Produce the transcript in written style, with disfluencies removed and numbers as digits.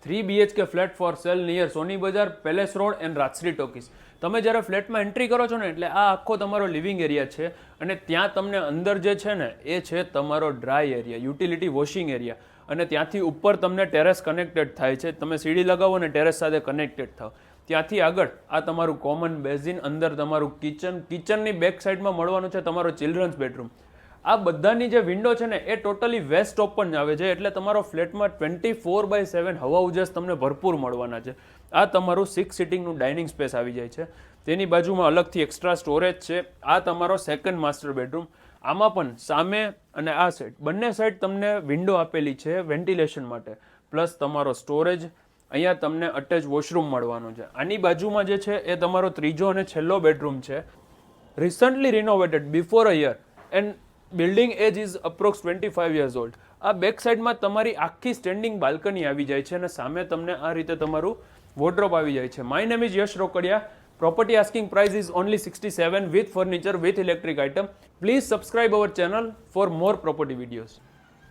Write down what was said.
3 BHK flat for sale near Soni Bazaar, palace road and Rajshree talkies. તમે જ્યારે ફ્લેટમાં એન્ટ્રી કરો છો ને એટલે આ આખો તમારો લિવિંગ એરિયા છે અને ત્યાં તમને અંદર જે છે ને એ છે તમારો dry area, utility washing area, અને ત્યાંથી ઉપર તમને ટેરેસ કનેક્ટેડ થાય છે. તમે સીડી લગાવો અને ટેરેસ સાથે કનેક્ટેડ થાવ. ત્યાંથી આગળ આ તમારું કોમન બેઝિન, અંદર તમારું કિચનની બેક સાઈડમાં મળવાનું છે તમારો ચિલ્ડ્રન્સ બેડરૂમ. આ બધાની જે વિન્ડો છે ને એ ટોટલી વેસ્ટ ઓપન આવે છે એટલે તમારો ફ્લેટમાં 24/7 હવા ઉજાસ તમને ભરપૂર મળવાના છે. આ તમારું 6 સિટિંગનું ડાઇનિંગ સ્પેસ આવી જાય છે. તેની બાજુમાં અલગથી એક્સ્ટ્રા સ્ટોરેજ છે. આ તમારો સેકન્ડ માસ્ટર બેડરૂમ. આમાં પણ સામે અને આ સાઈડ બંને સાઈડ તમને વિન્ડો આપેલી છે વેન્ટિલેશન માટે, પ્લસ તમારો સ્ટોરેજ. અહીંયા તમને અટેચ વોશરૂમ મળવાનું છે. આની બાજુમાં જે છે એ તમારો ત્રીજો અને છેલ્લો બેડરૂમ છે. Recently renovated before a year and building age is approx 25 years old. આ બેક સાઈડમાં તમારી આખી સ્ટેન્ડિંગ બાલ્કની આવી જાય છે અને સામે તમને આ રીતે તમારું વોર્ડરોબ આવી જાય છે. My name is Yash Rokadiya. Property asking price is only 67 with furniture with electric item. Please subscribe our channel for more property videos.